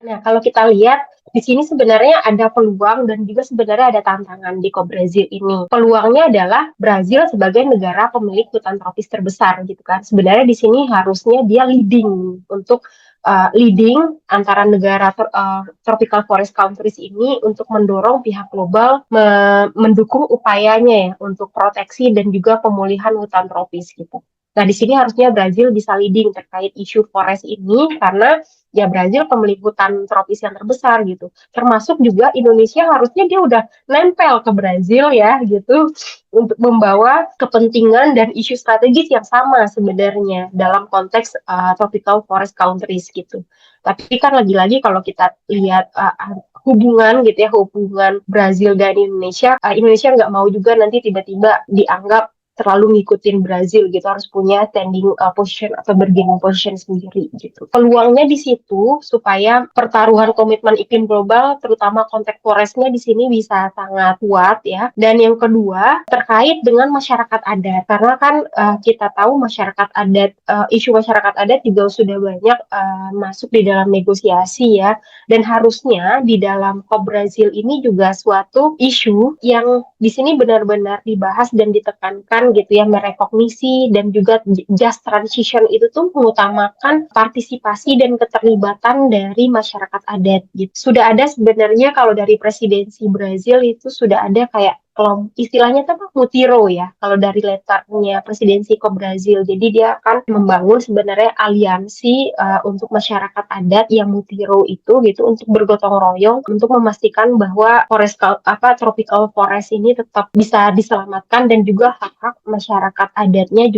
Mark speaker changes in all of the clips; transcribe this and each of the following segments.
Speaker 1: Nah, kalau kita lihat di sini sebenarnya ada peluang dan juga sebenarnya ada tantangan di Brazil ini. Peluangnya adalah Brazil sebagai negara pemilik hutan tropis terbesar gitu kan. Sebenarnya di sini harusnya dia leading untuk leading antara negara tropical forest countries ini untuk mendorong pihak global mendukung upayanya ya untuk proteksi dan juga pemulihan hutan tropis gitu. Nah, di sini harusnya Brazil bisa leading terkait isu forest ini karena ya Brazil pemilik hutan tropis yang terbesar gitu. Termasuk juga Indonesia harusnya dia udah nempel ke Brazil ya gitu untuk membawa kepentingan dan isu strategis yang sama sebenarnya dalam konteks tropical forest countries gitu. Tapi kan lagi-lagi kalau kita lihat hubungan gitu ya hubungan Brazil dan Indonesia, Indonesia nggak mau juga nanti tiba-tiba dianggap terlalu ngikutin Brazil gitu harus punya standing position atau bargaining position sendiri gitu. Peluangnya di situ supaya pertaruhan komitmen iklim global terutama konteks forestnya di sini bisa sangat kuat ya. Dan yang kedua terkait dengan masyarakat adat karena kan kita tahu masyarakat adat isu masyarakat adat juga sudah banyak masuk di dalam negosiasi ya dan harusnya di dalam COP Brazil ini juga suatu isu yang di sini benar-benar dibahas dan ditekankan gitu ya merekognisi dan juga just transition itu tuh mengutamakan partisipasi dan keterlibatan dari masyarakat adat gitu. Sudah ada sebenarnya kalau dari presidensi Brazil itu sudah ada kayak istilahnya tuh apa? Mutiro ya kalau dari letternya presidensi ke Brazil. Jadi dia akan membangun sebenarnya aliansi untuk masyarakat adat yang Mutiro itu gitu untuk bergotong royong untuk memastikan bahwa tropical forest ini tetap bisa diselamatkan dan juga hak-hak masyarakat adatnya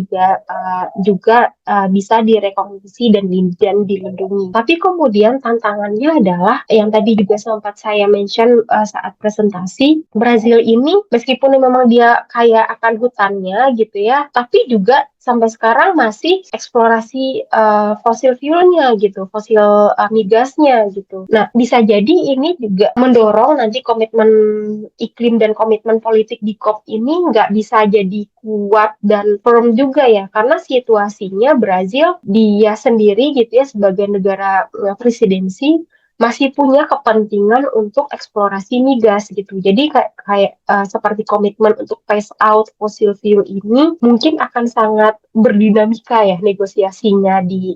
Speaker 1: juga bisa direkognisi dan dilindungi. Tapi kemudian tantangannya adalah yang tadi juga sempat saya mention saat presentasi, Brazil ini meskipun memang dia kaya akan hutannya gitu ya, tapi juga sampai sekarang masih eksplorasi fosil fuelnya gitu, fosil migasnya gitu. Nah, bisa jadi ini juga mendorong nanti komitmen iklim dan komitmen politik di COP ini nggak bisa jadi kuat dan firm juga ya, karena situasinya Brazil dia sendiri gitu ya sebagai negara presidensi masih punya kepentingan untuk eksplorasi migas gitu. Jadi kayak seperti komitmen untuk phase out fossil fuel ini mungkin akan sangat berdinamika ya negosiasinya di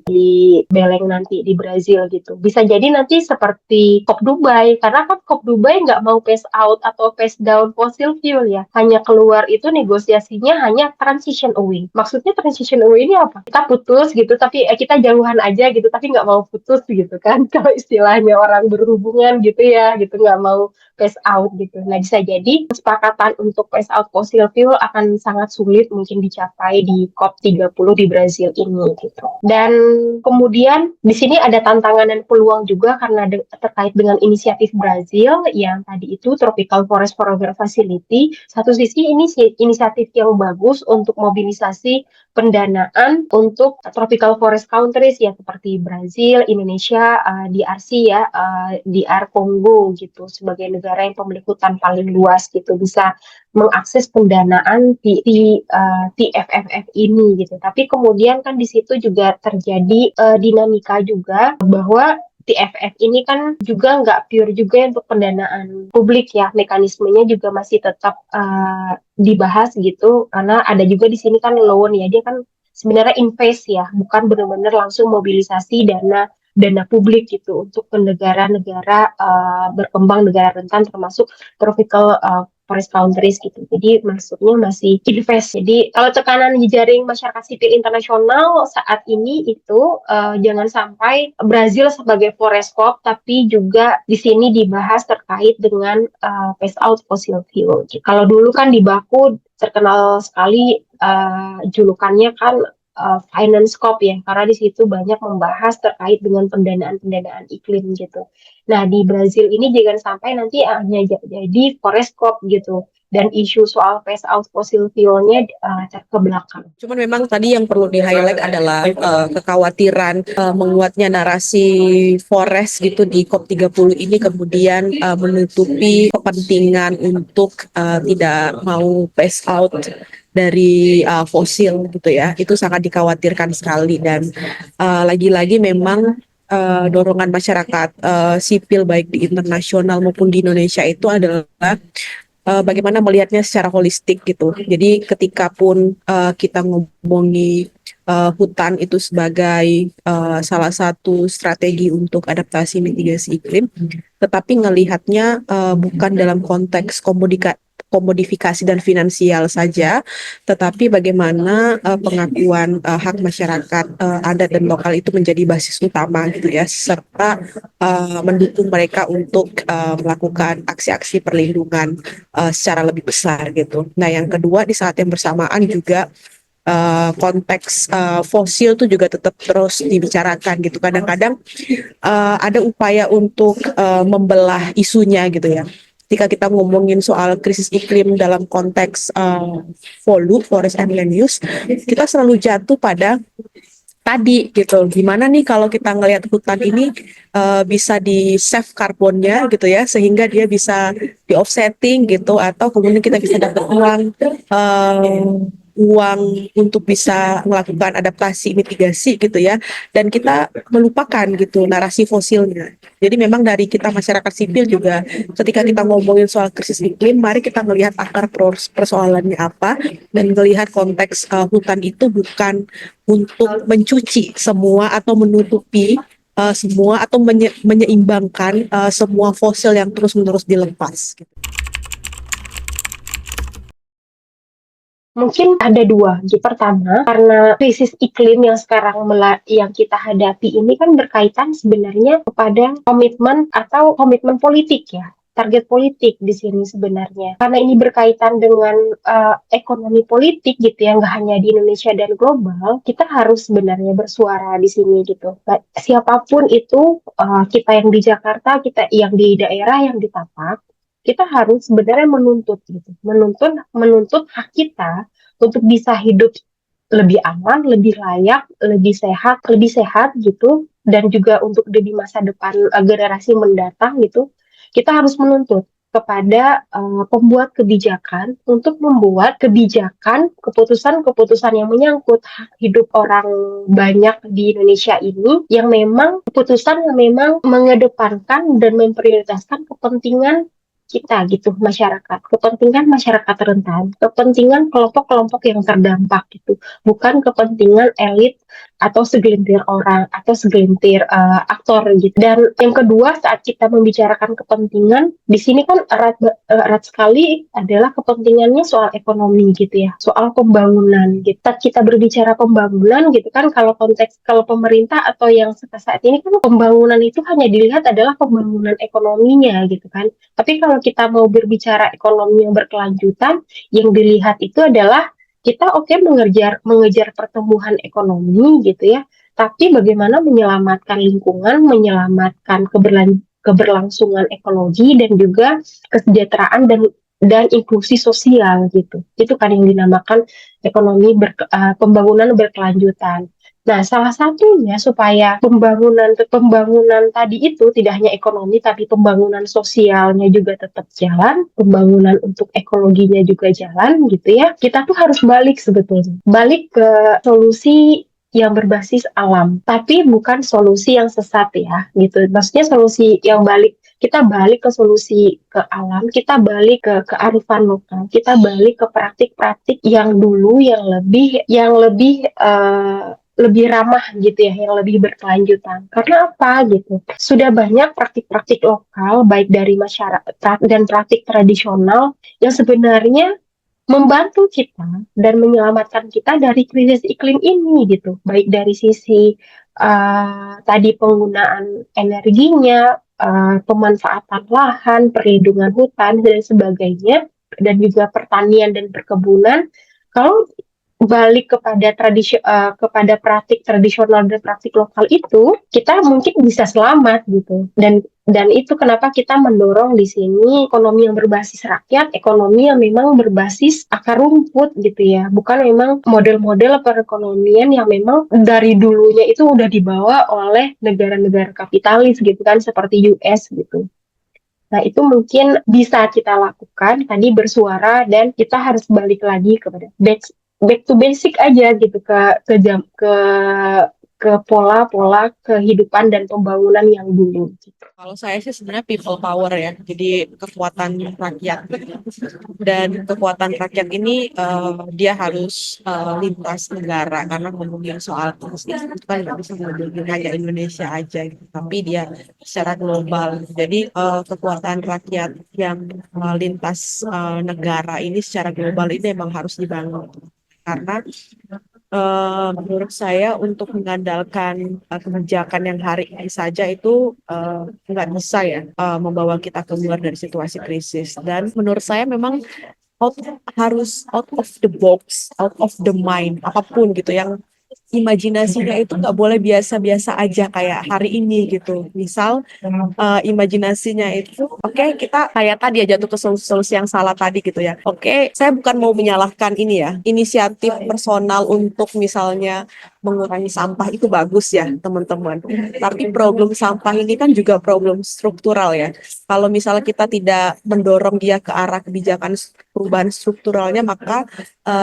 Speaker 1: Beleng nanti di Brazil gitu. Bisa jadi nanti seperti COP Dubai karena kan COP Dubai nggak mau phase out atau phase down fossil fuel ya. Hanya keluar itu negosiasinya hanya transition away. Maksudnya transition away ini apa? Kita putus gitu tapi kita jauhan aja gitu tapi nggak mau putus gitu kan. Kalau istilahnya orang berhubungan gitu ya gitu nggak mau phase out gitu. Nah bisa jadi kesepakatan untuk phase out fossil fuel akan sangat sulit mungkin dicapai di COP 30 di Brazil ini gitu. Dan kemudian di sini ada tantangan dan peluang juga karena terkait dengan inisiatif Brazil yang tadi itu Tropical Forest Forever Facility. Satu sisi ini inisiatif yang bagus untuk mobilisasi pendanaan untuk tropical forest countries ya seperti Brazil, Indonesia, DRC ya, DR Kongo gitu sebagai negara yang pemilik hutan paling luas gitu bisa mengakses pendanaan TFFF ini gitu. Tapi kemudian kan di situ juga terjadi dinamika juga bahwa TFF ini kan juga nggak pure juga untuk pendanaan publik ya, mekanismenya juga masih tetap dibahas gitu, karena ada juga di sini kan loan ya, dia kan sebenarnya invest ya, bukan benar-benar langsung mobilisasi dana publik gitu untuk ke negara-negara berkembang, negara rentan termasuk tropical forest countries gitu. Jadi maksudnya masih invest. Jadi kalau tekanan di jaring masyarakat sipil internasional saat ini itu jangan sampai Brazil sebagai forest cop, tapi juga di sini dibahas terkait dengan phase out fossil fuel. Kalau dulu kan di Baku terkenal sekali julukannya kan finance cop ya, karena di situ banyak membahas terkait dengan pendanaan-pendanaan iklim gitu. Nah, di Brazil ini jangan sampai nanti hanya jadi forest cop gitu. Dan isu soal phase out fossil fuelnya ke belakang.
Speaker 2: Cuman memang tadi yang perlu di-highlight adalah kekhawatiran menguatnya narasi forest gitu di COP 30 ini kemudian menutupi kepentingan untuk tidak mau phase out dari fosil gitu ya. Itu sangat dikhawatirkan sekali dan lagi-lagi memang dorongan masyarakat sipil baik di internasional maupun di Indonesia itu adalah bagaimana melihatnya secara holistik gitu. Jadi ketika pun kita ngomongin hutan itu sebagai salah satu strategi untuk adaptasi mitigasi iklim, tetapi ngelihatnya bukan dalam konteks komodifikasi dan finansial saja, tetapi bagaimana pengakuan hak masyarakat adat dan lokal itu menjadi basis utama gitu ya, serta mendukung mereka untuk melakukan aksi-aksi perlindungan secara lebih besar gitu. Nah, yang kedua di saat yang bersamaan juga konteks fosil itu juga tetap terus dibicarakan gitu. Kadang-kadang ada upaya untuk membelah isunya gitu ya. Ketika kita ngomongin soal krisis iklim dalam konteks FOLU, Forest and Land Use, kita selalu jatuh pada tadi gitu. Gimana nih kalau kita ngelihat hutan ini bisa di save karbonnya gitu ya, sehingga dia bisa di offsetting gitu, atau kemudian kita bisa dapat uang untuk bisa melakukan adaptasi mitigasi gitu ya, dan kita melupakan gitu narasi fosilnya. Jadi memang dari kita masyarakat sipil juga ketika kita ngomongin soal krisis iklim, mari kita melihat akar persoalannya apa dan melihat konteks hutan itu bukan untuk mencuci semua atau menutupi semua atau menyeimbangkan semua fosil yang terus-menerus dilepas.
Speaker 1: Mungkin ada dua. Jadi pertama, karena krisis iklim yang sekarang yang kita hadapi ini kan berkaitan sebenarnya kepada komitmen atau komitmen politik ya. Target politik di sini sebenarnya. Karena ini berkaitan dengan ekonomi politik gitu ya, nggak hanya di Indonesia dan global, kita harus sebenarnya bersuara di sini gitu. Siapapun itu, kita yang di Jakarta, kita yang di daerah yang ditapak, kita harus sebenarnya menuntut gitu, menuntut hak kita untuk bisa hidup lebih aman, lebih layak, lebih sehat gitu, dan juga untuk di masa depan generasi mendatang gitu, kita harus menuntut kepada pembuat kebijakan untuk membuat kebijakan, keputusan-keputusan yang menyangkut hak hidup orang banyak di Indonesia ini, yang memang keputusan yang memang mengedepankan dan memprioritaskan kepentingan kita gitu, kepentingan masyarakat rentan, kepentingan kelompok-kelompok yang terdampak gitu, bukan kepentingan elit atau segelintir orang atau segelintir aktor gitu. Dan yang kedua, saat kita membicarakan kepentingan, di sini kan erat sekali adalah kepentingannya soal ekonomi gitu ya, soal pembangunan gitu. Saat kita berbicara pembangunan gitu kan, kalau pemerintah atau yang saat ini kan pembangunan itu hanya dilihat adalah pembangunan ekonominya gitu kan. Tapi kalau kita mau berbicara ekonomi yang berkelanjutan, yang dilihat itu adalah kita mengejar pertumbuhan ekonomi gitu ya, tapi bagaimana menyelamatkan lingkungan, menyelamatkan keberlangsungan ekologi dan juga kesejahteraan dan inklusi sosial gitu. Itu kan yang dinamakan pembangunan berkelanjutan. Nah, salah satunya supaya pembangunan tadi itu tidak hanya ekonomi, tapi pembangunan sosialnya juga tetap jalan, pembangunan untuk ekologinya juga jalan gitu ya. Kita tuh harus balik sebetulnya. Balik ke solusi yang berbasis alam, tapi bukan solusi yang sesat ya, gitu. Maksudnya solusi yang kita balik ke solusi ke alam, kita balik ke kearifan lokal, kita balik ke praktik-praktik yang dulu lebih ramah gitu ya, yang lebih berkelanjutan. Karena apa gitu? Sudah banyak praktik-praktik lokal, baik dari masyarakat dan praktik tradisional yang sebenarnya membantu kita dan menyelamatkan kita dari krisis iklim ini gitu. Baik dari sisi tadi penggunaan energinya, pemanfaatan lahan, perlindungan hutan dan sebagainya, dan juga pertanian dan perkebunan. Kalau balik kepada praktik tradisional dan praktik lokal itu, kita mungkin bisa selamat gitu. Dan itu kenapa kita mendorong di sini ekonomi yang berbasis rakyat, ekonomi yang memang berbasis akar rumput gitu ya, bukan memang model-model perekonomian yang memang dari dulunya itu udah dibawa oleh negara-negara kapitalis gitu kan, seperti US gitu. Nah, itu mungkin bisa kita lakukan tadi bersuara, dan kita harus balik lagi kepada back to basic aja gitu, ke ke pola-pola kehidupan dan pembangunan yang dulu gitu.
Speaker 2: Kalau saya sih sebenarnya people power ya, jadi kekuatan rakyat. Dan kekuatan rakyat ini dia harus lintas negara karena ngomongin soal krisis itu kan nggak bisa ngomongin hanya Indonesia aja gitu, tapi dia secara global. Jadi kekuatan rakyat yang lintas negara ini secara global ini memang harus dibangun karena menurut saya untuk mengandalkan kebijakan yang hari ini saja itu nggak bisa ya membawa kita keluar dari situasi krisis. Dan menurut saya memang out, harus out of the box, out of the mind, apapun gitu yang imajinasinya itu nggak boleh biasa-biasa aja kayak hari ini gitu. Misal imajinasinya itu, oke, kita kayak tadi ya jatuh ke solusi yang salah tadi gitu ya. Oke, saya bukan mau menyalahkan ini ya, inisiatif personal untuk misalnya mengurangi sampah itu bagus ya teman-teman. Tapi problem sampah ini kan juga problem struktural ya. Kalau misalnya kita tidak mendorong dia ke arah kebijakan perubahan strukturalnya, maka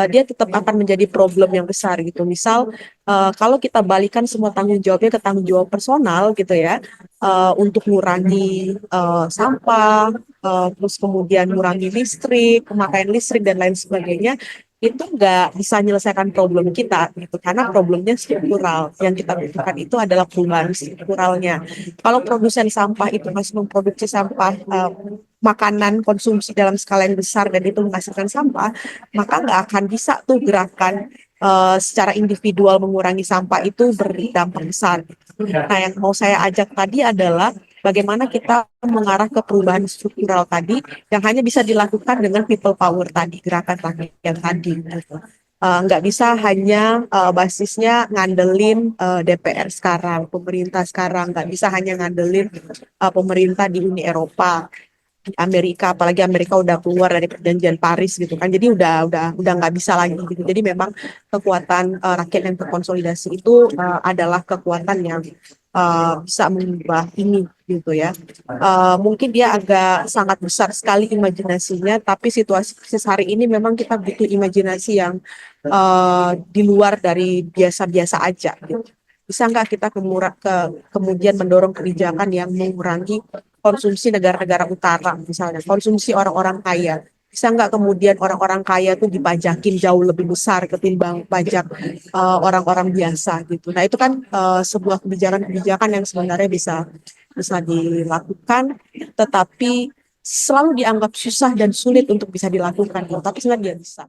Speaker 2: dia tetap akan menjadi problem yang besar gitu. Misal kalau kita balikan semua tanggung jawabnya ke tanggung jawab personal gitu ya, untuk mengurangi sampah, terus kemudian mengurangi listrik, pemakaian listrik dan lain sebagainya, itu nggak bisa menyelesaikan problem kita gitu karena problemnya struktural. Yang kita butuhkan itu adalah perubahan strukturalnya. Kalau produsen sampah itu masih memproduksi sampah makanan konsumsi dalam skala yang besar dan itu menghasilkan sampah, maka nggak akan bisa tuh gerakan secara individual mengurangi sampah itu berdampak besar. Nah, yang mau saya ajak tadi adalah bagaimana kita mengarah ke perubahan struktural tadi yang hanya bisa dilakukan dengan people power tadi, gerakan rakyat yang tadi. Gitu. Nggak bisa hanya basisnya ngandelin DPR sekarang, pemerintah sekarang, nggak bisa hanya ngandelin pemerintah di Uni Eropa, di Amerika, apalagi Amerika udah keluar dari perjanjian Paris gitu kan, jadi udah nggak bisa lagi gitu. Jadi memang kekuatan rakyat yang terkonsolidasi itu adalah kekuatan yang bisa mengubah ini gitu ya. Mungkin dia agak sangat besar sekali imajinasinya, tapi situasi krisis hari ini memang kita butuh imajinasi yang di luar dari biasa-biasa aja gitu. Bisa nggak kita kemudian mendorong kebijakan yang mengurangi konsumsi negara-negara utara, misalnya konsumsi orang-orang kaya. Bisa nggak kemudian orang-orang kaya itu dipajakin jauh lebih besar ketimbang pajak orang-orang biasa gitu. Nah itu kan sebuah kebijakan-kebijakan yang sebenarnya bisa bisa dilakukan, tetapi selalu dianggap susah dan sulit untuk bisa dilakukan, gitu. Tapi sebenarnya dia bisa.